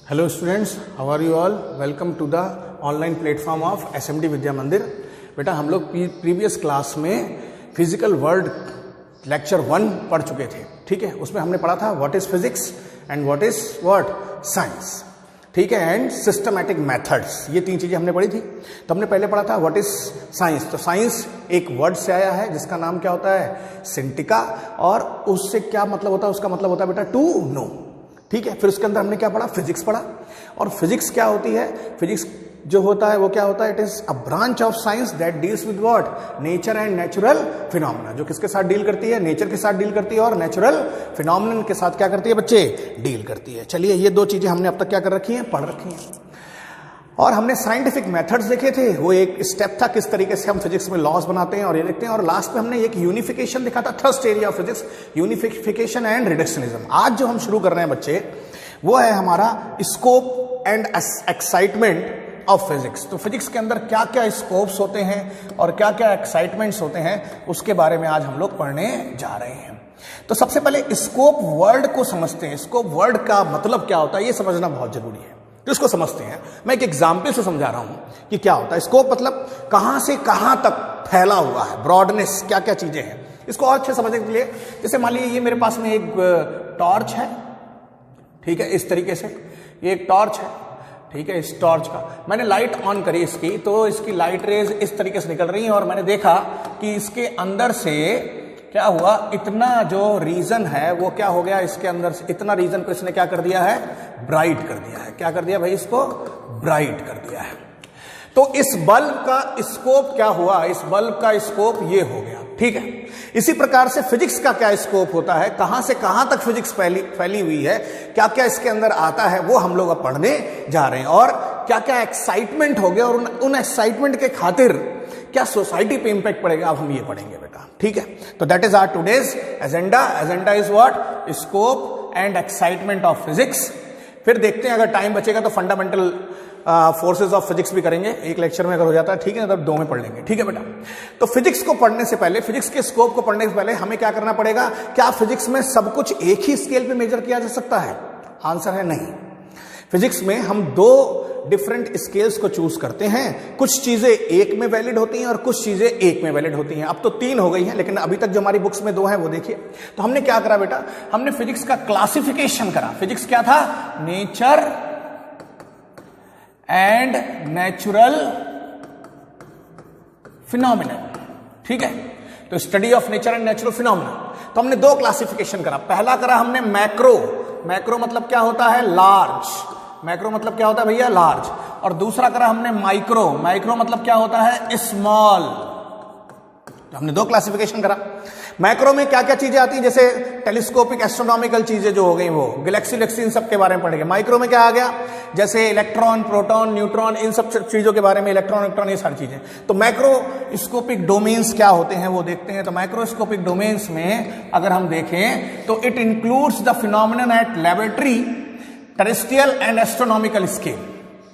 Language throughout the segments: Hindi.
Hello students, how are you all? Welcome to the online platform of SMD विद्या मंदिर। बेटा हम लोग प्रीवियस क्लास में फिजिकल वर्ल्ड लेक्चर 1 पढ़ चुके थे, ठीक है। उसमें हमने पढ़ा था what is physics and what is science, ठीक है, एंड सिस्टमैटिक मेथड्स, ये 3 चीजें हमने पढ़ी थी। तो हमने पहले पढ़ा था व्हाट इज साइंस। तो साइंस एक वर्ड से आया है जिसका नाम क्या होता है, सिंटिका, और उससे क्या मतलब होता है, उसका मतलब होता है बेटा टू नो, ठीक है। फिर उसके अंदर हमने क्या पढ़ा, फिजिक्स पढ़ा। और फिजिक्स क्या होती है, फिजिक्स जो होता है वो क्या होता है, it is a branch of science that deals with what, nature and natural phenomena. जो किसके साथ डील करती है, नेचर के साथ डील करती है और नेचुरल फिनोमेनन के साथ क्या करती है बच्चे, डील करती है। चलिए ये 2 चीजें हमने अब तक क्या कर रखी हैं, पढ़ रखी हैं। और हमने साइंटिफिक मेथड्स देखे थे, वो एक स्टेप था किस तरीके से हम फिजिक्स में लॉस बनाते हैं और ये देखते हैं। और लास्ट में हमने एक यूनिफिकेशन देखा था, thrust area of physics, unification and reductionism. आज जो हम शुरू कर रहे हैं बच्चे वो है हमारा scope and excitement of physics. तो फिजिक्स के अंदर क्या क्या स्कोप्स होते हैं और क्या क्या एक्साइटमेंट्स होते हैं, उसके बारे में आज हम लोग पढ़ने जा रहे हैं। तो सबसे पहले स्कोप वर्ड को समझते हैं। स्कोप वर्ड का मतलब क्या होता है ये समझना बहुत जरूरी है, तो इसको समझते हैं। मैं एक एग्जाम्पल से समझा रहा हूं कि क्या होता है स्कोप, मतलब कहां से कहां तक फैला हुआ है, ब्रॉडनेस, क्या क्या चीजें हैं। इसको और अच्छे समझने के लिए, जैसे मान लीजिए ये मेरे पास में एक टॉर्च है, ठीक है, इस तरीके से ये एक टॉर्च है, ठीक है। इस टॉर्च का मैंने लाइट ऑन करी इसकी, तो इसकी लाइट रेज इस तरीके से निकल रही है और मैंने देखा कि इसके अंदर से क्या हुआ, इतना जो रीजन है वो क्या हो गया, इसके अंदर से इतना रीजन को इसने क्या कर दिया है, ब्राइट कर दिया है। क्या कर दिया भाई, इसको ब्राइट कर दिया है। तो इस बल्ब का स्कोप क्या हुआ, इस बल्ब का स्कोप ये हो गया, ठीक है। इसी प्रकार से फिजिक्स का क्या स्कोप होता है, कहां से कहां तक फिजिक्स फैली हुई है, क्या क्या इसके अंदर आता है, वो हम लोग अब पढ़ने जा रहे हैं। और क्या क्या एक्साइटमेंट हो गया और उन एक्साइटमेंट के खातिर क्या सोसाइटी पे इंपैक्ट पड़ेगा, अब हम ये पढ़ेंगे बेटा, ठीक है। तो that is our today's agenda. Agenda is what, scope and excitement of physics. फिर देखते हैं अगर टाइम बचेगा तो फंडामेंटल फोर्सेज ऑफ फिजिक्स भी करेंगे, एक लेक्चर में अगर हो जाता है, ठीक है, तब 2 में पढ़ लेंगे, ठीक है बेटा। तो फिजिक्स को पढ़ने से पहले, फिजिक्स के स्कोप को पढ़ने से पहले हमें क्या करना पड़ेगा, क्या फिजिक्स में सब कुछ एक ही स्केल पे मेजर किया जा सकता है? आंसर है नहीं। फिजिक्स में हम 2 डिफरेंट स्केल्स को चूज करते हैं। कुछ चीजें एक में वैलिड होती हैं और कुछ चीजें एक में वैलिड होती हैं। अब तो 3 हो गई हैं, लेकिन अभी तक जो हमारी बुक्स में 2 हैं वो देखिए। तो हमने क्या करा बेटा, हमने फिजिक्स का क्लासिफिकेशन करा। फिजिक्स क्या था, नेचर एंड नेचुरल फिनोमिना, ठीक है। तो study of nature and natural phenomena. तो हमने 2 क्लासिफिकेशन करा। पहला करा हमने मैक्रो। मैक्रो मतलब क्या होता है, लार्ज। मैक्रो मतलब क्या होता है भैया, लार्ज। और दूसरा करा हमने माइक्रो। माइक्रो मतलब क्या होता है, स्मॉल। तो हमने 2 क्लासिफिकेशन करा। मैक्रो में क्या क्या चीजें आती हैं, जैसे टेलीस्कोपिक एस्ट्रोनॉमिकल चीजें जो हो गई, वो गैलेक्सी इन सब के बारे में पढ़ेंगे। माइक्रो में क्या आ गया, जैसे इलेक्ट्रॉन, प्रोटॉन, न्यूट्रॉन, इन सब चीजों के बारे में, इलेक्ट्रॉन, ये सारी चीजें। तो माइक्रोस्कोपिक डोमेन्स क्या होते हैं वो देखते हैं। तो माइक्रोस्कोपिक डोमेन्स में अगर हम देखें तो it includes the phenomenon at laboratory, terrestrial and astronomical scale,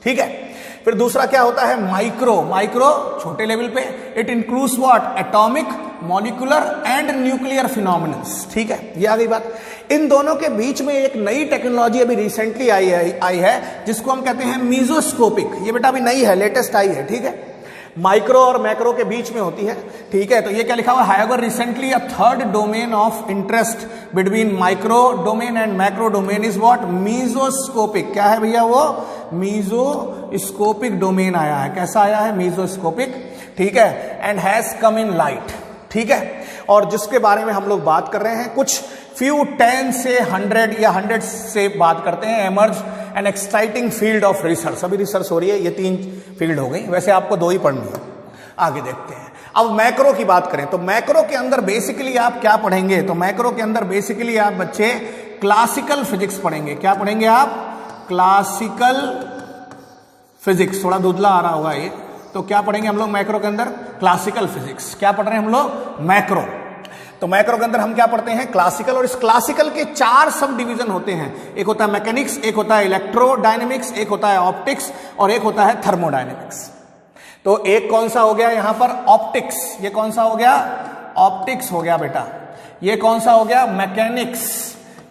ठीक है। फिर दूसरा क्या होता है, माइक्रो। माइक्रो छोटे लेवल पे, it includes what, atomic, molecular and nuclear phenomenons, ठीक है। ये आ गई बात। इन दोनों के बीच में एक नई टेक्नोलॉजी अभी रिसेंटली आई है जिसको हम कहते हैं मीजोस्कोपिक। ये बेटा अभी नई है, लेटेस्ट आई है, ठीक है। माइक्रो और मैक्रो के बीच में होती है, ठीक है। तो ये क्या लिखा हुआ है, however recently a third domain of interest between micro domain and macro domain is what, mesoscopic. क्या है भैया वो, मीजोस्कोपिक डोमेन आया है। कैसा आया है, मीजोस्कोपिक, ठीक है। And has come in light, ठीक है। और जिसके बारे में हम लोग बात कर रहे हैं, कुछ फ्यू 10 से 100 या 100 से बात करते हैं, emerge an exciting field of research. अभी रिसर्च हो रही है, ये 3 फील्ड हो गई, वैसे आपको 2 ही पढ़नी है। आगे देखते हैं। अब मैक्रो की बात करें तो मैक्रो के अंदर बेसिकली आप क्या पढ़ेंगे, तो मैक्रो के अंदर बेसिकली आप बच्चे क्लासिकल फिजिक्स पढ़ेंगे। क्या पढ़ेंगे आप, क्लासिकल फिजिक्स। थोड़ा धुंधला आ रहा होगा ये, तो क्या पढ़ेंगे हम लोग मैक्रो के अंदर, क्लासिकल फिजिक्स। क्या पढ़ रहे हैं हम लोग, मैक्रो। तो मैक्रो के अंदर हम क्या पढ़ते हैं, क्लासिकल। और इस क्लासिकल के 4 सब डिवीजन होते हैं। एक होता है मैकेनिक्स, एक होता है इलेक्ट्रोडायनेमिक्स, एक होता है ऑप्टिक्स और एक होता है थर्मोडायनेमिक्स। तो एक कौन सा हो गया यहां पर, ऑप्टिक्स। ये कौन सा हो गया, ऑप्टिक्स हो गया बेटा। ये कौन सा हो गया, मैकेनिक्स।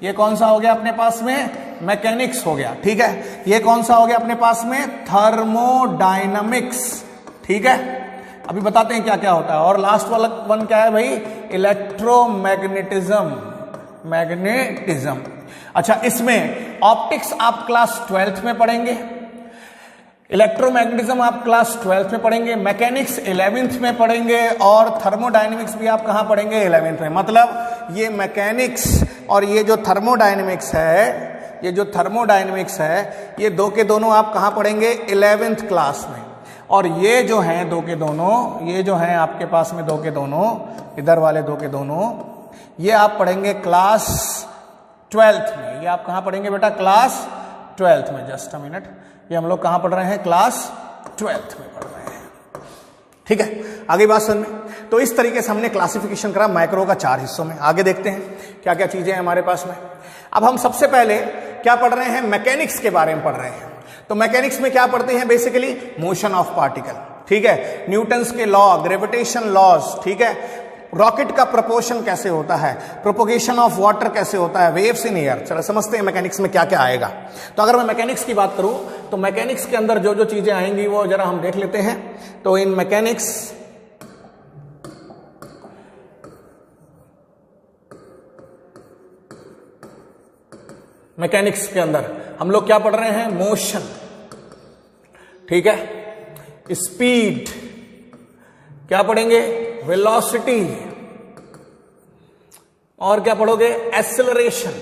ये कौन सा हो गया अपने पास में, मैकेनिक्स हो गया, ठीक है। ये कौन सा हो गया अपने पास में, थर्मोडायनामिक्स, ठीक है। अभी बताते हैं क्या क्या होता है। और लास्ट वाला वन क्या है भाई, इलेक्ट्रोमैग्नेटिज्म, मैग्नेटिज्म। अच्छा, इसमें ऑप्टिक्स आप क्लास 12th में पढ़ेंगे, इलेक्ट्रोमैग्नेटिज्म आप क्लास 12th में पढ़ेंगे, मैकेनिक्स 11th में पढ़ेंगे, और थर्मोडायनेमिक्स भी आप कहां पढ़ेंगे, 11th में। मतलब ये मैकेनिक्स और ये जो थर्मोडायनेमिक्स है, ये जो थर्मोडायनेमिक्स है, ये दो के दोनों आप कहां पढ़ेंगे, 11th क्लास में। और ये जो हैं दो के दोनों, ये जो हैं आपके पास में दो के दोनों, इधर वाले दो के दोनों, ये आप पढ़ेंगे क्लास 12th में। ये आप कहां पढ़ेंगे बेटा, क्लास 12th में। जस्ट अ मिनट, ये हम लोग कहां पढ़ रहे हैं, क्लास 12th में पढ़ रहे हैं, ठीक है। आगे बात समझ में। तो इस तरीके से हमने क्लासिफिकेशन करा माइक्रो का 4 हिस्सों में। आगे देखते हैं क्या क्या चीजें हैं हमारे पास में। अब हम सबसे पहले क्या पढ़ रहे हैं, मैकेनिक्स के बारे में पढ़ रहे हैं। तो मैकेनिक्स में क्या पढ़ते हैं, बेसिकली मोशन ऑफ पार्टिकल, ठीक है, न्यूटन्स के लॉ, ग्रेविटेशन लॉज, ठीक है, रॉकेट का प्रपोर्शन कैसे होता है, प्रोपोगेशन ऑफ वाटर कैसे होता है, वेव्स इन एयर। चलो समझते हैं मैकेनिक्स में क्या क्या आएगा। तो अगर मैं मैकेनिक्स की बात करूं तो मैकेनिक्स के अंदर जो जो चीजें आएंगी वो जरा हम देख लेते हैं। तो इन मैकेनिक्स के अंदर हम लोग क्या पढ़ रहे हैं, मोशन, ठीक है, स्पीड, क्या पढ़ेंगे, वेलोसिटी, और क्या पढ़ोगे, एक्सेलरेशन,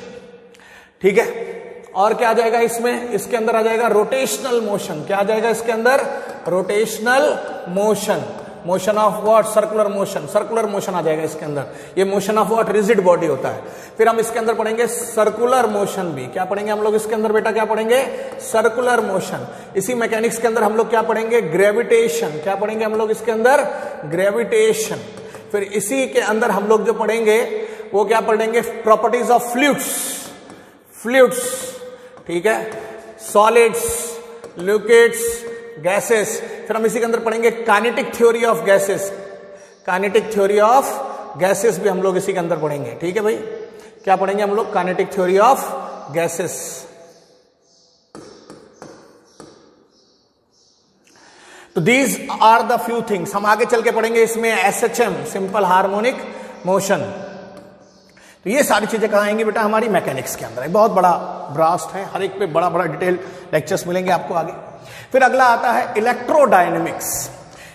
ठीक है। और क्या आ जाएगा इसमें, इसके अंदर आ जाएगा रोटेशनल मोशन। क्या आ जाएगा इसके अंदर, rotational motion, motion of what, circular motion, circular motion आ जाएगा इसके अंदर। ये motion of what, rigid body होता है। फिर हम इसके अंदर पढ़ेंगे सर्कुलर मोशन भी। क्या पढ़ेंगे हम लोग इसके अंदर बेटा, क्या पढ़ेंगे, सर्कुलर मोशन। इसी मैकेनिक्स के अंदर हम लोग क्या पढ़ेंगे, ग्रेविटेशन। क्या पढ़ेंगे हम लोग इसके अंदर, ग्रेविटेशन। फिर इसी के अंदर हम लोग जो पढ़ेंगे वो क्या पढ़ेंगे, प्रॉपर्टीज ऑफ फ्लूइड्स, फ्लूइड्स, ठीक है, सॉलिड्स, लिक्विड्स, गैसेस। फिर हम इसी के अंदर पढ़ेंगे kinetic theory of gases, kinetic theory of gases भी हम लोग इसी के अंदर पढ़ेंगे, ठीक है भाई। क्या पढ़ेंगे हम लोग, काइनेटिक थ्योरी ऑफ गैसेस। तो these are the few things. हम आगे चल के पढ़ेंगे इसमें एसएचएम, सिंपल हार्मोनिक मोशन। तो ये सारी चीजें कहाँ आएंगी बेटा, हमारी मैकेनिक्स के अंदर। एक बहुत बड़ा ब्रास्ट है, हर एक पे बड़ा बड़ा डिटेल लेक्चर्स मिलेंगे आपको आगे। फिर अगला आता है इलेक्ट्रोडायनेमिक्स।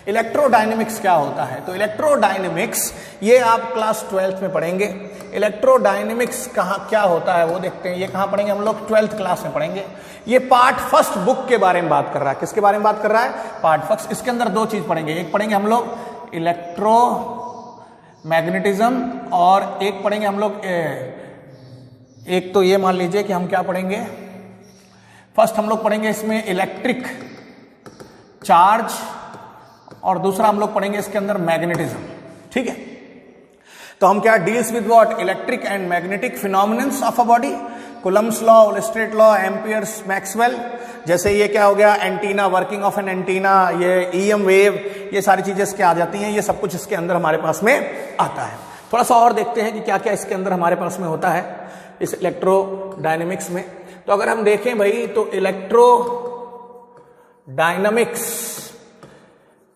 इलेक्ट्रोडायनेमिक्स क्या होता है, तो इलेक्ट्रोडायनेमिक्स ये आप क्लास 12th में पढ़ेंगे। इलेक्ट्रोडायनेमिक्स कहाँ क्या होता है वो देखते हैं। ये कहाँ पढ़ेंगे हम लोग, 12th क्लास में पढ़ेंगे। ये पार्ट फर्स्ट बुक के बारे में बात कर रहा है। किसके बारे में बात कर रहा है, पार्ट फर्स्ट। इसके अंदर दो चीज पढ़ेंगे, एक पढ़ेंगे हम लोग इलेक्ट्रो मैग्नेटिज्म, और एक पढ़ेंगे हम लोग, एक तो ये मान लीजिए कि हम क्या पढ़ेंगे, फर्स्ट हम लोग पढ़ेंगे इसमें इलेक्ट्रिक चार्ज, और दूसरा हम लोग पढ़ेंगे इसके अंदर मैग्नेटिज्म, ठीक है। तो हम क्या, deals with what, electric and magnetic phenomenons of a body, Coulomb's law, Oersted law, Ampere's, Maxwell. जैसे ये क्या हो गया, antenna, working of an antenna, ये ईएम वेव, ये सारी चीजें इसके आ जाती हैं। ये सब कुछ इसके अंदर हमारे पास में आता है। थोड़ा सा और देखते हैं कि क्या क्या इसके अंदर हमारे पास में होता है इस इलेक्ट्रोडायनेमिक्स में। तो अगर हम देखें भाई, तो इलेक्ट्रोडायनामिक्स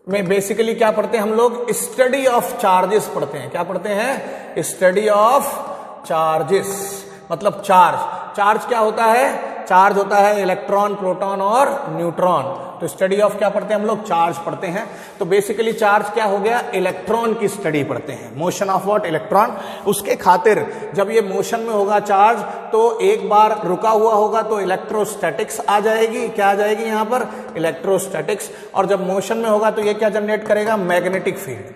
में बेसिकली क्या पढ़ते हैं हम लोग, स्टडी ऑफ चार्जेस पढ़ते हैं। क्या पढ़ते हैं, स्टडी ऑफ चार्जेस, मतलब चार्ज। चार्ज क्या होता है, चार्ज होता है इलेक्ट्रॉन, प्रोटॉन और न्यूट्रॉन। तो स्टडी ऑफ क्या पढ़ते हैं हम लोग, चार्ज पढ़ते हैं। तो बेसिकली चार्ज क्या हो गया, इलेक्ट्रॉन की स्टडी पढ़ते हैं, मोशन ऑफ व्हाट, इलेक्ट्रॉन। उसके खातिर जब ये मोशन में होगा चार्ज, तो एक बार रुका हुआ होगा तो इलेक्ट्रोस्टैटिक्स आ जाएगी। क्या आ जाएगी यहाँ पर, इलेक्ट्रोस्टैटिक्स। और जब मोशन में होगा तो ये क्या जनरेट करेगा, मैग्नेटिक फील्ड।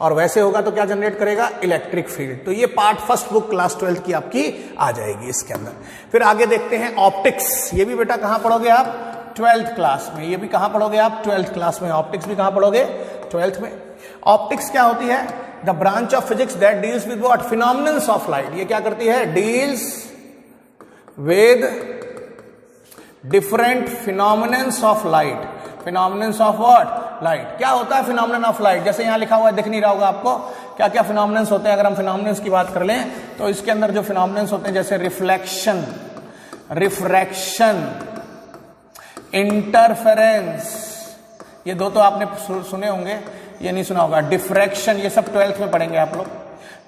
और वैसे होगा तो क्या जनरेट करेगा, इलेक्ट्रिक फील्ड। तो ये part first book class 12th की आपकी आ जाएगी इसके अंदर। फिर आगे देखते हैं ऑप्टिक्स। ये भी बेटा कहां पढ़ोगे आप, 12th क्लास में। ये भी कहां पढ़ोगे आप, 12th क्लास में। ऑप्टिक्स भी कहां पढ़ोगे, 12th में। ऑप्टिक्स क्या होती है, the branch of physics that deals with what, phenomenons of light. ये क्या करती है, deals with different phenomenons of light. Phenomenons of what, light. क्या होता है फिनोमिनन ऑफ लाइट, जैसे यहां लिखा हुआ है, दिख नहीं रहा होगा आपको, क्या क्या फिनोमिनन्स होते हैं। अगर हम फिनोमिनन्स की बात कर लें तो इसके अंदर जो फिनोमिनन्स होते हैं, जैसे रिफ्लेक्शन, रिफ्रैक्शन, इंटरफेरेंस, ये दो तो आपने सुने होंगे, ये नहीं सुना होगा। डिफ्रैक्शन, ये सब 12th में पढ़ेंगे आप लोग,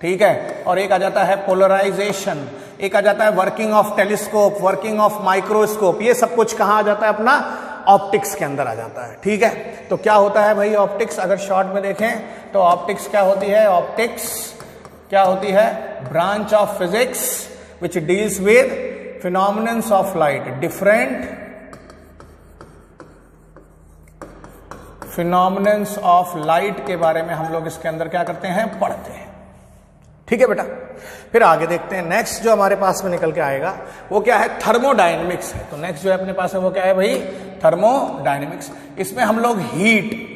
ठीक है। और एक आ जाता है पोलराइजेशन, एक आ जाता है working of telescope, working of microscope, ये सब कुछ कहाँ आ जाता है अपना ऑप्टिक्स के अंदर आ जाता है, ठीक है। तो क्या होता है भाई ऑप्टिक्स, अगर शॉर्ट में देखें तो ऑप्टिक्स क्या होती है, ऑप्टिक्स क्या होती है, branch of physics which deals with phenomenons of light, different phenomenons of light के बारे में हम लोग इसके अंदर क्या करते हैं, पढ़ते हैं, ठीक है बेटा। फिर आगे देखते हैं, नेक्स्ट जो हमारे पास में निकल के आएगा वो क्या है, थर्मोडायनेमिक्स है। तो नेक्स्ट जो है अपने पास है वो क्या है भाई, थर्मोडायनेमिक्स। इसमें हम लोग हीट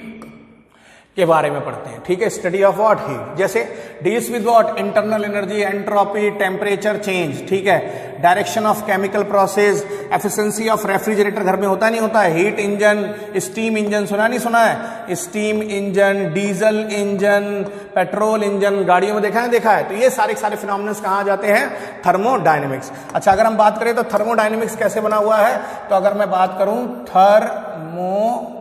के बारे में पढ़ते हैं, ठीक है। स्टडी ऑफ व्हाट, हीट, जैसे deals with what, internal energy, entropy, temperature change, ठीक है। Direction of chemical process, efficiency of refrigerator, घर में होता नहीं होता है, हीट इंजन, स्टीम इंजन, सुना नहीं सुना है, steam engine, diesel engine, petrol engine, गाड़ियों में देखा है। तो ये सारे फिनोमिनन्स कहाँ आ जाते हैं, थर्मोडायनेमिक्स। अच्छा, अगर हम बात करें तो थर्मोडायनेमिक्स कैसे बना हुआ है, तो अगर मैं बात करूं थर्मोडायनामिक्स,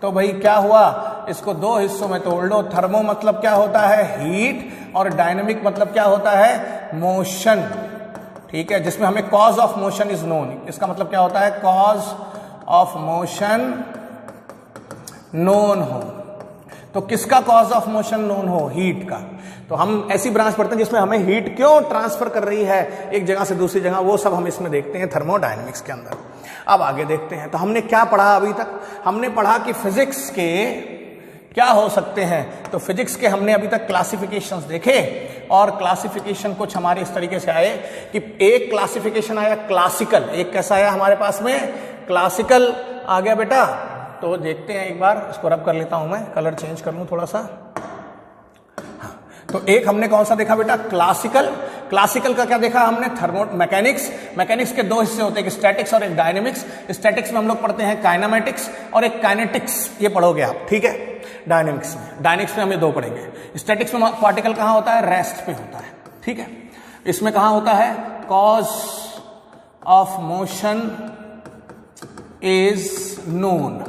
तो भाई क्या हुआ, इसको दो हिस्सों में तोड़ लो। थर्मो मतलब क्या होता है, हीट, और डायनेमिक मतलब क्या होता है, मोशन, ठीक है, जिसमें हमें cause of motion is known. इसका मतलब क्या होता है, कॉज ऑफ मोशन नोन हो। तो किसका कॉज ऑफ मोशन नोन हो, हीट का। तो हम ऐसी ब्रांच पढ़ते हैं जिसमें हमें हीट क्यों ट्रांसफर कर रही है एक जगह से दूसरी जगह, वो सब हम इसमें देखते हैं थर्मोडायनेमिक्स के अंदर। अब आगे देखते हैं, तो हमने क्या पढ़ा अभी तक, हमने पढ़ा कि फिजिक्स के क्या हो सकते हैं। तो फिजिक्स के हमने अभी तक क्लासिफिकेशंस देखे, और क्लासिफिकेशन कुछ हमारे इस तरीके से आए कि एक क्लासिफिकेशन आया क्लासिकल, एक कैसा आया हमारे पास में, क्लासिकल आ गया बेटा। तो देखते हैं एक बार, इसको रब कर लेता हूं मैं, कलर चेंज कर लूं थोड़ा सा। हाँ, तो एक हमने कौन सा देखा बेटा, क्लासिकल। क्लासिकल का क्या देखा हमने, थर्मो मैकेनिक्स। मैकेनिक्स के दो हिस्से होते हैं, एक स्टैटिक्स और एक डायनेमिक्स। स्टैटिक्स में हम लोग पढ़ते हैं काइनेमेटिक्स और एक काइनेटिक्स, ये पढ़ोगे आप, ठीक है। डायनेमिक्स में हमें दो पढ़ेंगे। स्टैटिक्स में पार्टिकल कहां होता है, रेस्ट पे होता है, ठीक है। इसमें कहां होता है, cause of motion is known.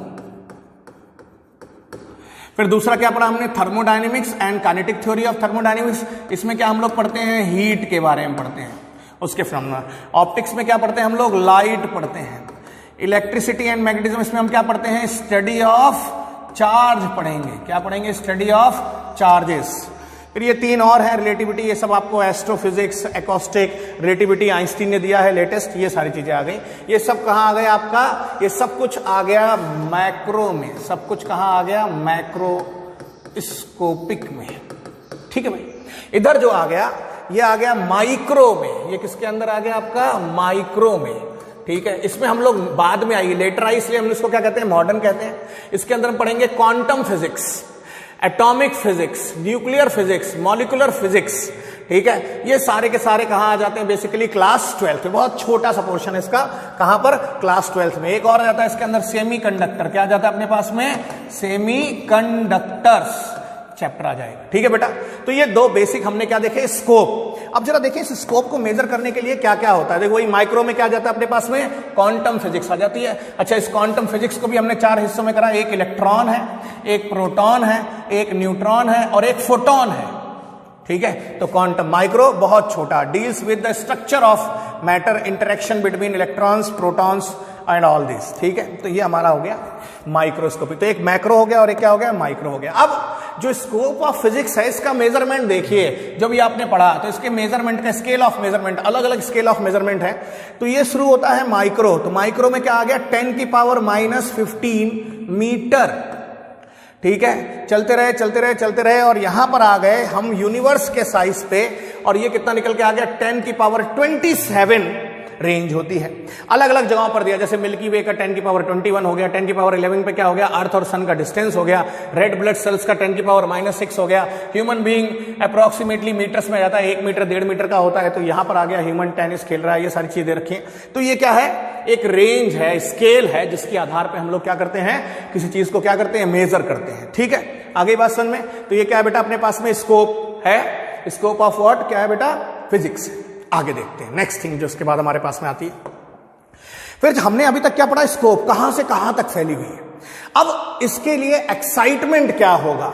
फिर दूसरा क्या पढ़ा हमने, thermodynamics and kinetic theory of thermodynamics. इसमें क्या हम लोग पढ़ते हैं, हीट के बारे में पढ़ते हैं, उसके फिनोमेना। ऑप्टिक्स में क्या पढ़ते हैं हम लोग, लाइट पढ़ते हैं। इलेक्ट्रिसिटी एंड मैग्नेटिज्म, इसमें हम क्या पढ़ते हैं, स्टडी ऑफ चार्ज पढ़ेंगे। क्या पढ़ेंगे, स्टडी ऑफ चार्जेस। फिर ये तीन और है, रिलेटिविटी, ये सब आपको एस्ट्रोफिजिक्स, एकॉस्टिक, रिलेटिविटी आइंस्टीन ने दिया है लेटेस्ट, ये सारी चीजें आ गई। ये सब कहां आ गया आपका, ये सब कुछ आ गया मैक्रो में। सब कुछ कहां आ गया, मैक्रोस्कोपिक में, ठीक है भाई। इधर जो आ गया, ये आ गया माइक्रो में। ये किसके अंदर आ गया आपका, माइक्रो में, ठीक है। इसमें हम लोग बाद में आएगी, लेटर आई, इसलिए हम इसको क्या कहते हैं, मॉडर्न कहते हैं। इसके अंदर हम पढ़ेंगे quantum physics, atomic physics, nuclear physics, molecular physics, ठीक है। ये सारे के सारे कहां आ जाते हैं, बेसिकली क्लास 12th में। बहुत छोटा सा पोर्शन है इसका, कहां पर, क्लास 12th में। एक और आ जाता है इसके अंदर, सेमी कंडक्टर। क्या आ जाता है अपने पास में, सेमी कंडक्टर्स चैप्टर आ जाएगा, ठीक है बेटा। तो ये दो बेसिक हमने क्या देखे, स्कोप। अब जरा देखिए, इस स्कोप को मेजर करने के लिए क्या क्या होता है। देखो, वही माइक्रो में क्या आ जाता है अपने पास में, क्वांटम फिजिक्स आ जाती है। अच्छा, इस क्वांटम फिजिक्स को भी हमने 4 हिस्सों में करा। एक इलेक्ट्रॉन है, एक प्रोटॉन है, एक न्यूट्रॉन है, और एक फोटोन है, ठीक है। तो क्वांटम माइक्रो बहुत छोटा, deals with the structure of matter, interaction between electrons, protons and all this, ठीक है। तो ये हमारा हो गया माइक्रोस्कोपी। तो एक मैक्रो हो गया और एक क्या हो गया, माइक्रो हो गया। अब जो स्कोप ऑफ फिजिक्स है, इसका मेजरमेंट देखिए, जो भी आपने पढ़ा, तो इसके मेजरमेंट का स्केल ऑफ मेजरमेंट, अलग अलग स्केल ऑफ मेजरमेंट है। तो ये शुरू होता है माइक्रो। तो माइक्रो में क्या आ गया, 10⁻⁻15 मीटर, ठीक है। चलते रहे और यहां पर आ गए हम यूनिवर्स के साइज पे, और ये कितना निकल के आ गया, 10⁻27 रेंज होती है। अलग अलग जगहों पर दिया, जैसे मिल्की वे का 10⁻21 हो गया, 10⁻11 पे क्या हो गया, अर्थ और सन का डिस्टेंस हो गया। रेड ब्लड सेल्स का 10⁻⁻6 हो गया। ह्यूमन बीइंग अप्रोक्सीमेटली मीटर्स में जाता है, 1 मीटर 1.5 मीटर का होता है। तो यहां पर आ गया ह्यूमन टेनिस खेल रहा है, ये सारी चीजें रखी। तो ये क्या है, एक रेंज है, स्केल है, जिसके आधार पर हम लोग क्या करते हैं, किसी चीज को क्या करते हैं, मेजर करते हैं, ठीक है। आगे बात समझ में। तो ये क्या है बेटा, अपने पास में स्कोप है, स्कोप ऑफ व्हाट, क्या है बेटा, फिजिक्स। आगे देखते हैं नेक्स्ट थिंग जो उसके बाद हमारे पास में आती है। फिर हमने अभी तक क्या पढ़ा, स्कोप कहां से कहां तक फैली हुई है। अब इसके लिए एक्साइटमेंट क्या होगा,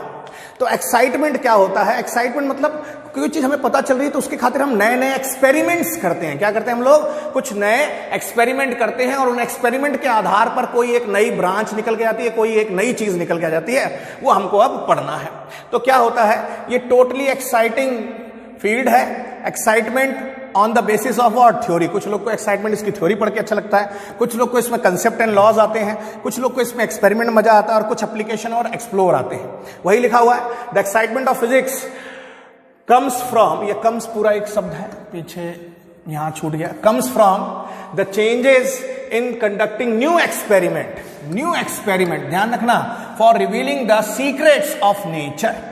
तो एक्साइटमेंट क्या होता है, एक्साइटमेंट मतलब कोई चीज हमें पता चल रही है तो उसके खातिर हम नए नए एक्सपेरिमेंट्स करते हैं। क्या करते हैं हम लोग, कुछ नए एक्सपेरिमेंट करते हैं और उन एक्सपेरिमेंट के आधार पर कोई एक नई ब्रांच निकल के आती है, कोई एक नई चीज निकल के आ जाती है, वो हमको अब पढ़ना है। तो क्या होता है, ये टोटली एक्साइटिंग फील्ड है। Excitement on the basis of what, theory. कुछ लोग को एक्साइटमेंट इसकी थ्योरी पढ़ के अच्छा लगता है, कुछ लोग को इसमें कंसेप्ट एंड लॉज आते हैं, कुछ लोग को इसमें एक्सपेरिमेंट मजा आता है और कुछ एप्लीकेशन और एक्सप्लोर आते हैं। वही लिखा हुआ है, the excitement of physics comes from, ये कम्स पूरा एक शब्द है, पीछे यहां छूट गया, comes from the changes in conducting new experiment. New experiment ध्यान रखना, for revealing the secrets of nature,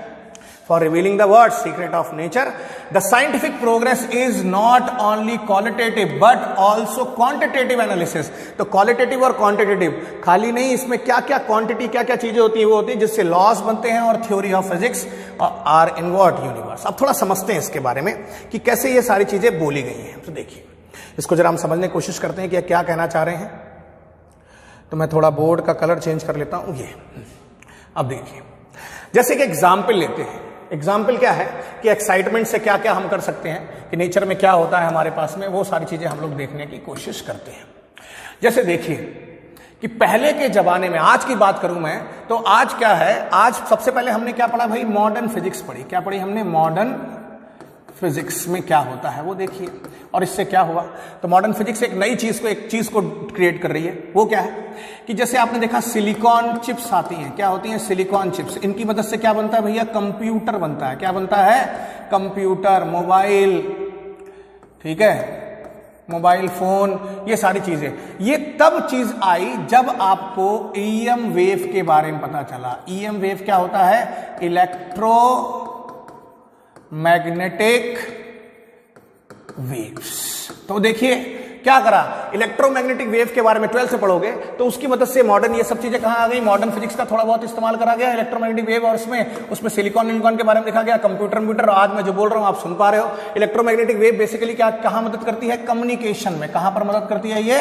for revealing the word secret of nature. The scientific progress is not only qualitative but also quantitative analysis. तो qualitative और quantitative खाली नहीं, इसमें क्या क्या क्वांटिटी क्या क्या चीजें होती है वो होती है जिससे लॉस बनते हैं और theory of physics are in what universe. अब थोड़ा समझते हैं इसके बारे में कि कैसे ये सारी चीजें बोली गई हैं। तो देखिए इसको जरा हम समझने की कोशिश करते हैं कि क्या कहना चाह रहे हैं। तो मैं थोड़ा बोर्ड का कलर चेंज कर लेता हूं। ये अब देखिए, जैसे कि एग्जाम्पल लेते हैं। एग्जाम्पल क्या है कि एक्साइटमेंट से क्या क्या हम कर सकते हैं, कि नेचर में क्या होता है हमारे पास में, वो सारी चीजें हम लोग देखने की कोशिश करते हैं। जैसे देखिए कि पहले के जमाने में, आज की बात करूं मैं तो आज क्या है, आज सबसे पहले हमने क्या पढ़ा भाई, मॉडर्न फिजिक्स पढ़ी। क्या पढ़ी हमने, मॉडर्न फिजिक्स में क्या होता है वो देखिए। और इससे क्या हुआ, तो मॉडर्न फिजिक्स एक नई चीज को, एक चीज को क्रिएट कर रही है। वो क्या है कि जैसे आपने देखा सिलिकॉन चिप्स आती हैं, क्या होती हैं, सिलिकॉन चिप्स। इनकी मदद से क्या बनता है भैया, कंप्यूटर बनता है। क्या बनता है, कंप्यूटर, मोबाइल, ठीक है, मोबाइल फोन, ये सारी चीजें। ये तब चीज आई जब आपको ईएम वेव के बारे में पता चला। ईएम वेव क्या होता है, इलेक्ट्रो मैग्नेटिक वेव्स। तो देखिए क्या करा, इलेक्ट्रोमैग्नेटिक वेव के बारे में 12th से पढ़ोगे तो उसकी मदद से मॉडर्न ये सब चीजें कहां आ गई, मॉडर्न फिजिक्स का थोड़ा बहुत इस्तेमाल करा गया इलेक्ट्रोमैग्नेटिक वेव, और उसमें सिलिकॉन के बारे में लिखा गया, कंप्यूटर। आज मैं जो बोल रहा हूं आप सुन पा रहे हो। इलेक्ट्रोमैग्नेटिक वेव बेसिकली क्या, कहां मदद करती है, कम्युनिकेशन में। कहां पर मदद करती है, ये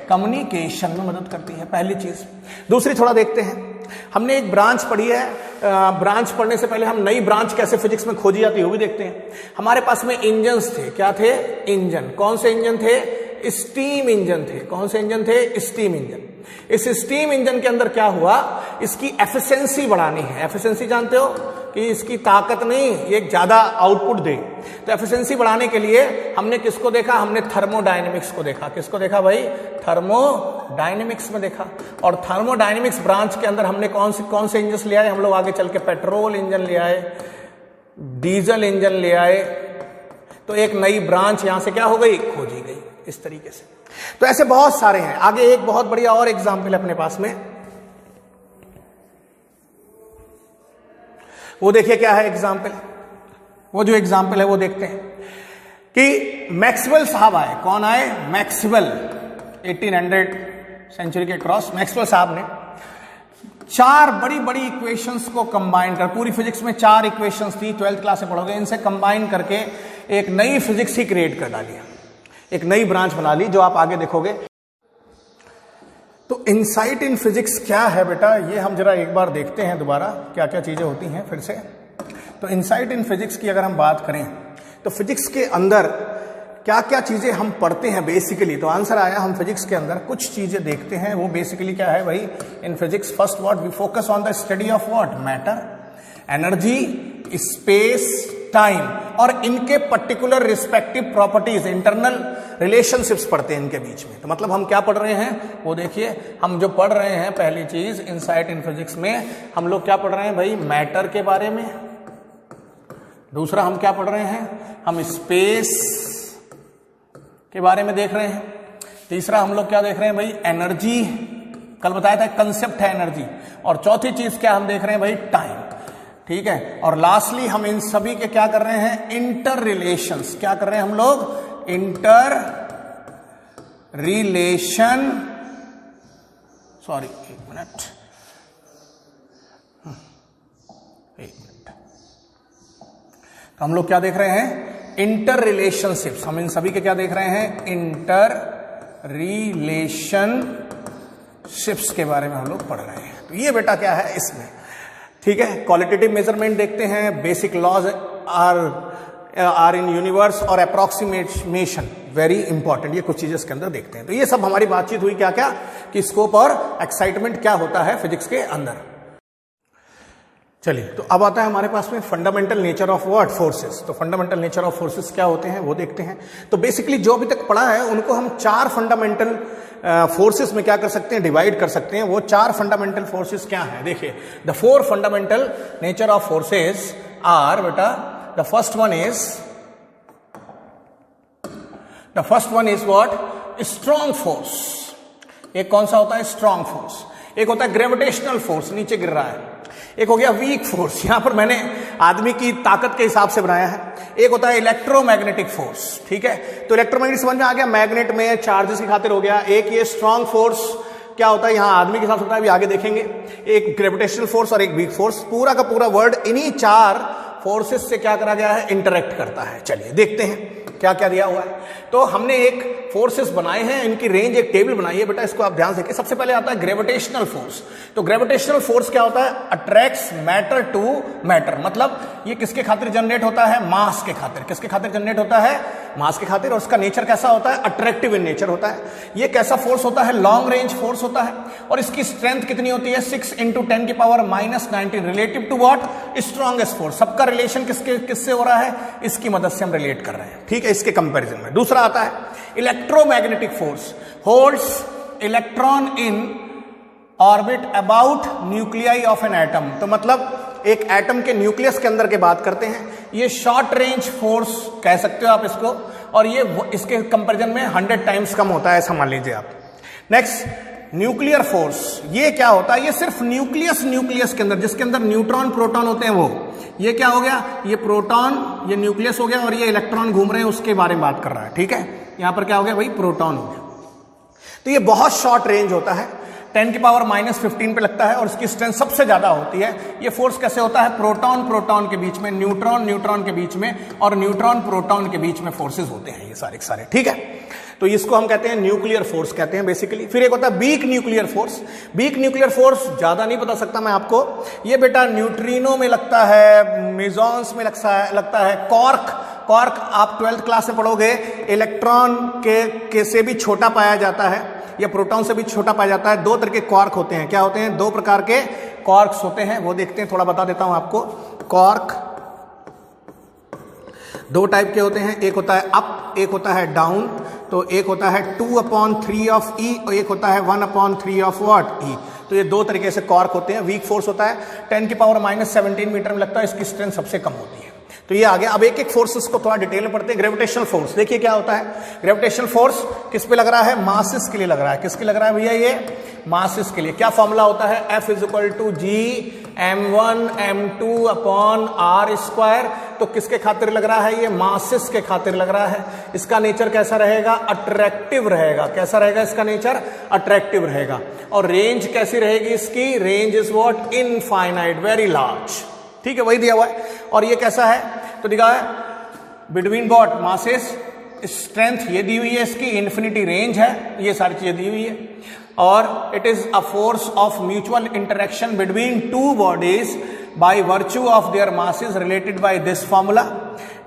कम्युनिकेशन में मदद करती है, पहली चीज। दूसरी थोड़ा देखते हैं, हमने एक ब्रांच पढ़ी है, ब्रांच पढ़ने से पहले हम नई ब्रांच कैसे फिजिक्स में खोजी जाती है वो भी देखते हैं। हमारे पास में इंजन्स थे, क्या थे, इंजन। कौन से इंजन थे, स्टीम इंजन थे। कौन से इंजन थे, स्टीम इंजन। इस स्टीम इंजन के अंदर क्या हुआ, इसकी एफिशिएंसी बढ़ानी है। एफिशिएंसी जानते हो कि इसकी ताकत नहीं, ये ज्यादा आउटपुट दे। तो एफिशिएंसी बढ़ाने के लिए हमने किसको देखा, हमने थर्मोडायनेमिक्स को देखा। किसको देखा भाई, थर्मोडायनेमिक्स में देखा। और थर्मोडायनेमिक्स ब्रांच के अंदर हमने कौन से इंजन ले आए हम लोग, आगे चल के पेट्रोल इंजन ले आए, डीजल इंजन ले आए। तो एक नई ब्रांच यहां से क्या हो गई, खोजी गई इस तरीके से। तो ऐसे बहुत सारे हैं। आगे एक बहुत बढ़िया और एग्जाम्पल अपने पास में, वो देखिए क्या है एग्जाम्पल। वो जो एग्जाम्पल है वो देखते हैं कि मैक्सवेल साहब आए। कौन आए, मैक्सवेल। 1800 सेंचुरी के क्रॉस मैक्सवेल साहब ने 4 बड़ी बड़ी इक्वेशंस को कंबाइन कर, पूरी फिजिक्स में 4 इक्वेशंस थी, 12th क्लास में पढ़ोगे, इनसे कंबाइन करके एक नई फिजिक्स ही क्रिएट कर डाली, एक नई ब्रांच बना ली, जो आप आगे देखोगे। तो इनसाइट इन फिजिक्स क्या है बेटा, ये हम जरा एक बार देखते हैं दोबारा क्या क्या चीजें होती हैं फिर से। तो इनसाइट इन फिजिक्स की अगर हम बात करें तो फिजिक्स के अंदर क्या क्या चीजें हम पढ़ते हैं बेसिकली। तो आंसर आया, हम फिजिक्स के अंदर कुछ चीजें देखते हैं। वो बेसिकली क्या है भाई, in physics first what we focus on the study of what, matter, energy, space, time, और इनके particular respective properties, internal relationships पढ़ते हैं इनके बीच में। तो मतलब हम क्या पढ़ रहे हैं वो देखिए, हम जो पढ़ रहे हैं पहली चीज इनसाइट इन फिजिक्स में हम लोग क्या पढ़ रहे हैं भाई, मैटर के बारे में। दूसरा हम क्या पढ़ रहे हैं, हम स्पेस के बारे में देख रहे हैं। तीसरा हम लोग क्या देख रहे हैं भाई, एनर्जी, कल बताया था कंसेप्ट है एनर्जी। और चौथी चीज क्या हम देख रहे हैं भाई, टाइम, ठीक है। और लास्टली हम इन सभी के क्या कर रहे हैं, इंटर रिलेशंस। क्या कर रहे हैं हम लोग, इंटर रिलेशन, सॉरी एक मिनट, तो हम लोग क्या देख रहे हैं, इंटर रिलेशनशिप्स, हम इन सभी के क्या देख रहे हैं, इंटर रिलेशनशिप्स के बारे में हम लोग पढ़ रहे हैं। तो ये बेटा क्या है इसमें, ठीक है। क्वालिटेटिव मेजरमेंट देखते हैं, basic laws are in universe और अप्रोक्सीमेशन वेरी इंपॉर्टेंट, ये कुछ चीजें इसके अंदर देखते हैं। तो ये सब हमारी बातचीत हुई क्या क्या कि स्कोप और एक्साइटमेंट क्या होता है फिजिक्स के अंदर। चलिए, तो अब आता है हमारे पास में fundamental nature of what, forces. तो फंडामेंटल नेचर ऑफ फोर्सेस क्या होते हैं वो देखते हैं। तो बेसिकली जो अभी तक पढ़ा है उनको हम 4 फंडामेंटल फोर्सेस में क्या कर सकते हैं, डिवाइड कर सकते हैं। वो 4 फंडामेंटल फोर्सेस क्या है, देखिए the 4 fundamental nature of forces are बेटा, the first one is what, strong force. एक कौन सा होता है, स्ट्रॉन्ग फोर्स। एक होता है ग्रेविटेशनल फोर्स, नीचे गिर रहा है। एक हो गया वीक फोर्स, यहां पर मैंने आदमी की ताकत के हिसाब से बनाया है। एक होता है इलेक्ट्रोमैग्नेटिक फोर्स, ठीक है। तो इलेक्ट्रोमैग्नेटिक समझ में आ गया, मैग्नेट में चार्जेस की खातिर हो गया। एक ये स्ट्रॉन्ग फोर्स क्या होता है, यहां आदमी के हिसाब से होता है, अभी आगे देखेंगे। एक ग्रेविटेशनल फोर्स और एक वीक फोर्स। पूरा का पूरा वर्ड इन्हीं 4 फोर्सेस से क्या करा गया है, इंटरेक्ट करता है। चलिए देखते हैं क्या क्या दिया हुआ है। तो हमने एक फोर्सेस बनाए हैं, इनकी रेंज एक टेबल बनाई है बेटा, इसको आप ध्यान से देखिए। सबसे पहले आता है ग्रेविटेशनल फोर्स। तो ग्रेविटेशनल फोर्स क्या होता है, अट्रैक्ट्स मैटर टू मैटर, मतलब ये किसके खातिर जनरेट होता है, मास के खातिर। किसके खातिर जनरेट होता है, मास के खातिर। और उसका नेचर कैसा होता है, अट्रैक्टिव इन नेचर होता है। ये कैसा फोर्स होता है, लॉन्ग रेंज फोर्स होता है। और इसकी स्ट्रेंथ कितनी होती है, 6 × 10⁻⁻⁹ relative to what, strongest force. सबका रिलेशन किससे हो रहा है, इसकी मदद से हम रिलेट कर रहे हैं, ठीक है, इसके कंपैरिजन में। दूसरा आता है electromagnetic force, holds electron in orbit about nuclei of an atom. तो मतलब एक एटम के न्यूक्लियस के अंदर के बात करते हैं। ये शॉर्ट रेंज फोर्स कह सकते हो आप इसको, और ये इसके कंपैरिजन में 100 टाइम्स कम होता है, ऐसा मान लीजिए आप। Next, nuclear force. ये क्या होता है, ये सिर्फ न्यूक्लियस के अंदर, जिसके अंदर न्यूट्रॉन प्रोटॉन होते हैं वो। ये क्या हो गया, ये प्रोटॉन, ये न्यूक्लियस हो गया, और ये इलेक्ट्रॉन घूम रहे हैं, उसके बारे में बात कर रहा है, ठीक है। यहां पर क्या हो गया भाई, प्रोटॉन हो गया। तो ये बहुत शॉर्ट रेंज होता है, 10⁻⁻15 पे लगता है, और इसकी स्ट्रेंथ सबसे ज्यादा होती है। ये फोर्स कैसे होता है, प्रोटॉन के बीच में, न्यूट्रॉन के बीच में, और न्यूट्रॉन प्रोटॉन के बीच में फोर्सेस होते हैं ये सारे, ठीक है। तो इसको हम कहते हैं न्यूक्लियर फोर्स कहते हैं बेसिकली। फिर एक होता है weak nuclear force. Weak nuclear force ज्यादा नहीं बता सकता मैं आपको, ये बेटा न्यूट्रिनो में लगता है, मेसॉन्स में लगता है। क्वार्क आप 12th क्लास में पढ़ोगे, इलेक्ट्रॉन के से भी छोटा पाया जाता है, या प्रोटॉन से भी छोटा पाया जाता है। 2 तरह के क्वार्क होते हैं। क्या होते हैं, 2 प्रकार के क्वार्क्स होते हैं, वो देखते हैं, थोड़ा बता देता हूं आपको। क्वार्क 2 टाइप के होते हैं, एक होता है अप, एक होता है डाउन। तो एक होता है 2/3 ऑफ ई, और एक होता है 1/3 ऑफ व्हाट, ई। तो ये 2 तरीके से क्वार्क होते हैं। वीक फोर्स होता है 10⁻⁻17 मीटर में लगता है, इसकी स्ट्रेंथ सबसे कम होती है। तो ये आ गया। अब एक एक फोर्सेस को थोड़ा डिटेल में पढ़ते हैं। ग्रेविटेशनल फोर्स देखिए क्या होता है। ग्रेविटेशनल फोर्स किस पे लग रहा है, मासेस के लिए लग रहा है। किसके लग रहा है भैया, ये मासेस के लिए। क्या फॉर्मूला होता है, F = G m1m2/r²। तो किसके खातिर लग रहा है, ये मासेस के खातिर लग रहा है। इसका नेचर कैसा रहेगा, अट्रैक्टिव रहेगा। कैसा रहेगा इसका नेचर, अट्रैक्टिव रहेगा। और रेंज कैसी रहेगी इसकी, range is what, infinite, very large, ठीक है, वही दिया हुआ है। और ये कैसा है, तो दिखा है बिटवीन व्हाट, मासेस, स्ट्रेंथ ये दी हुई है, इसकी इन्फिनिटी रेंज है, ये सारी चीजें दी हुई है। और it is a force of mutual interaction between 2 bodies by virtue of their masses related by this formula,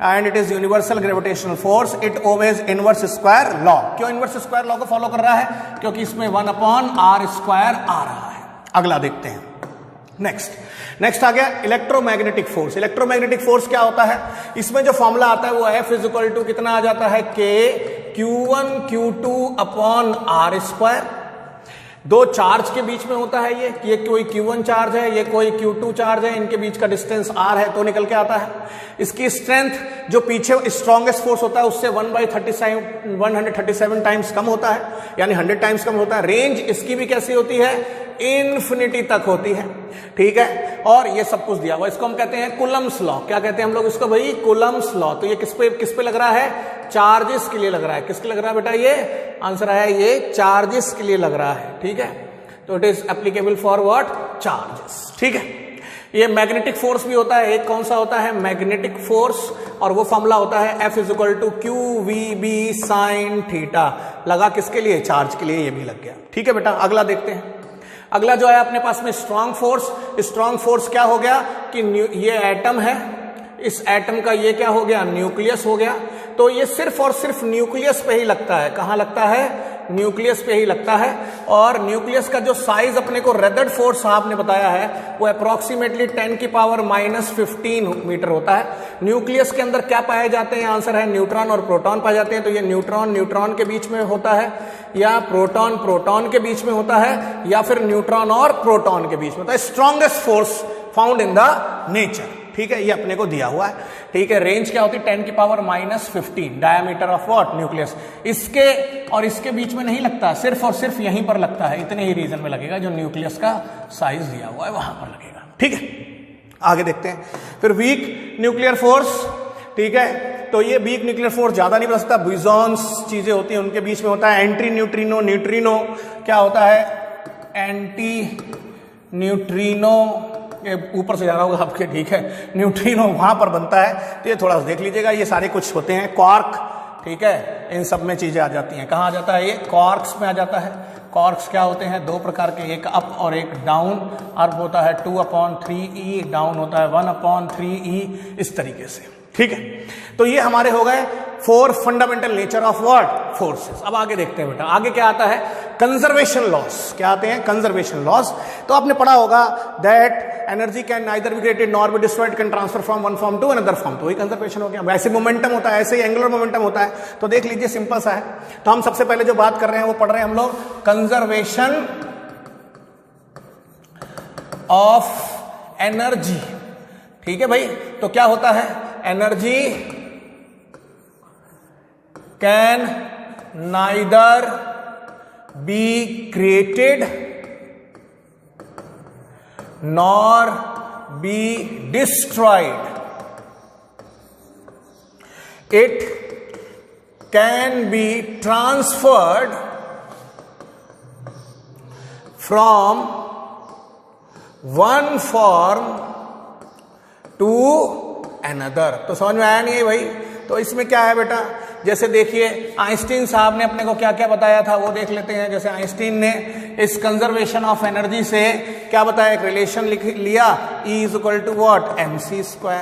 and it is universal gravitational force. It obeys inverse square law. क्यों inverse square law को फॉलो कर रहा है, क्योंकि इसमें 1/r² आ रहा है। अगला देखते हैं। नेक्स्ट आ गया इलेक्ट्रोमैग्नेटिक फोर्स। इलेक्ट्रोमैग्नेटिक फोर्स क्या होता है, इसमें जो फॉर्मूला आता है वो F = कितना आ जाता है, K Q1Q2/r²। 2 चार्ज के बीच में होता है ये कोई Q1 चार्ज है, ये कोई Q2 चार्ज है, इनके बीच का डिस्टेंस R है, तो निकल के आता है। इसकी स्ट्रेंथ जो पीछे स्ट्रॉन्गेस्ट फोर्स होता है उससे 1/137 टाइम्स कम होता है, यानी 100 टाइम्स कम होता है। रेंज इसकी भी कैसी होती है, इन्फिनिटी तक होती है, ठीक है। और ये सब कुछ दिया हुआ, इसको हम कहते हैं कूलम्ब्स लॉ। क्या कहते हैं हम लोग इसको भाई, कूलम्ब्स लॉ। तो ये किस पे लग रहा है, चार्जेस के लिए लग रहा है। किसके लग रहा है बेटा, ये आंसर है, ये चार्जेस के लिए लग रहा है, ठीक है। तो it is applicable for what, charges, ठीक है। ये मैग्नेटिक फोर्स भी होता है, एक कौन सा होता है, मैग्नेटिक फोर्स, और वो फॉर्मूला होता है F = QVB sin थीटा। लगा किसके लिए, चार्ज के लिए, ये भी लग गया। ठीक है बेटा, अगला देखते हैं। अगला जो है अपने पास में स्ट्रॉन्ग फोर्स। स्ट्रॉन्ग फोर्स क्या हो गया कि ये एटम है, इस एटम का ये क्या हो गया, न्यूक्लियस हो गया। तो ये सिर्फ और सिर्फ न्यूक्लियस पे ही लगता है। कहां लगता है, न्यूक्लियस पे ही लगता है। और न्यूक्लियस का जो साइज अपने को रदरफोर्ड साहब ने बताया है वो अप्रोक्सीमेटली 10⁻⁻15 मीटर होता है। न्यूक्लियस के अंदर क्या पाए जाते हैं, आंसर है न्यूट्रॉन और प्रोटॉन पाए जाते हैं। तो ये न्यूट्रॉन न्यूट्रॉन के बीच में होता है, या प्रोटॉन प्रोटॉन के बीच में होता है, या फिर न्यूट्रॉन और प्रोटॉन के बीच में होता है। Strongest force found in the nature. ठीक है, ये अपने को दिया हुआ है। ठीक है, रेंज क्या होती है, 10⁻⁻15, डायमीटर ऑफ व्हाट, न्यूक्लियस। इसके और इसके बीच में नहीं लगता, सिर्फ और सिर्फ यहीं पर लगता है। इतने ही रीजन में लगेगा, जो न्यूक्लियस का साइज दिया हुआ है वहां पर लगेगा। ठीक है, आगे देखते हैं। फिर वीक न्यूक्लियर फोर्स। ठीक है, तो ये वीक न्यूक्लियर फोर्स ज्यादा नहीं बन सकता, ब्यूजॉन्स चीजें होती हैं, उनके बीच में होता है। एंटी न्यूट्रिनो, न्यूट्रिनो क्या होता है, एंटी न्यूट्रिनो, ये ऊपर से जा रहा होगा आपके। ठीक है, न्यूट्रिनो वहां पर बनता है। तो ये थोड़ा सा देख लीजिएगा, ये सारे कुछ होते हैं। क्वार्क, ठीक है, इन सब में चीजें आ जाती हैं। कहाँ आ जाता है, ये क्वार्क्स में आ जाता है। क्वार्क्स क्या होते हैं, दो प्रकार के, एक अप और एक डाउन। अप होता है 2/3e, डाउन होता है 1/3e, इस तरीके से। ठीक है, तो ये हमारे हो गए 4 fundamental nature of what, forces. अब आगे देखते हैं बेटा, आगे क्या आता है, कंजर्वेशन लॉस। क्या आते हैं, कंजर्वेशन लॉस। तो आपने पढ़ा होगा that energy can neither be created nor be destroyed, can transfer from one form to another form. तो वही कंजर्वेशन हो गया। वैसे मोमेंटम होता है, ऐसे ही एंगुलर मोमेंटम होता है। तो देख लीजिए, सिंपल सा है। तो हम सबसे पहले जो बात कर रहे हैं वो पढ़ रहे हैं हम लोग कंजर्वेशन ऑफ एनर्जी। ठीक है भाई, तो क्या होता है, energy can neither be created nor be destroyed. It can be transferred from one form to another. तो समझ में आया नहीं है भाई? तो इसमें क्या है बेटा, जैसे देखिए आइंस्टीन साहब ने अपने को क्या क्या बताया था वो देख लेते हैं। जैसे आइंस्टीन ने इस कंजर्वेशन ऑफ एनर्जी से क्या बताया, एक रिलेशन लिख लिया, E = what, mc²।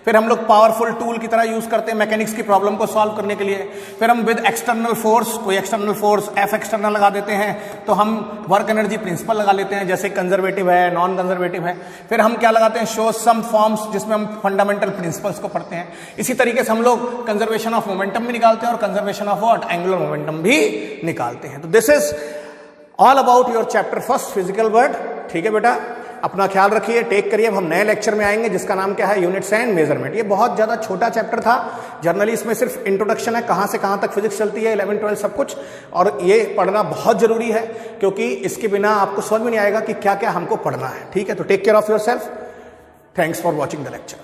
फिर हम लोग पावरफुल टूल की तरह यूज करते हैं मैकेनिक्स की प्रॉब्लम को सॉल्व करने के लिए। फिर हम विद एक्सटर्नल फोर्स, कोई एक्सटर्नल फोर्स F एक्सटर्नल लगा देते हैं, तो हम वर्क एनर्जी प्रिंसिपल लगा लेते हैं, जैसे कंजर्वेटिव है, नॉन कंजर्वेटिव है। फिर हम क्या लगाते हैं, शो सम फॉर्म्स, जिसमें हम फंडामेंटल प्रिंसिपल्स को पढ़ते हैं। इसी तरीके से हम लोग कंजर्वेशन ऑफ मोमेंटम भी निकालते हैं और conservation of what, angular momentum भी निकालते हैं। तो this is all about your chapter first, physical world. ठीक है बेटा, अपना ख्याल रखिए, टेक करिए। अब हम नए लेक्चर में आएंगे जिसका नाम क्या है, यूनिट्स एंड मेजरमेंट। ये बहुत ज्यादा छोटा चैप्टर था, जनरली इसमें सिर्फ इंट्रोडक्शन है, कहां से कहां तक फिजिक्स चलती है, 11, 12 सब कुछ। और ये पढ़ना बहुत जरूरी है, क्योंकि इसके बिना आपको समझ में नहीं आएगा कि क्या क्या हमको पढ़ना है। ठीक है, तो take care of yourself. Thanks for watching the lecture.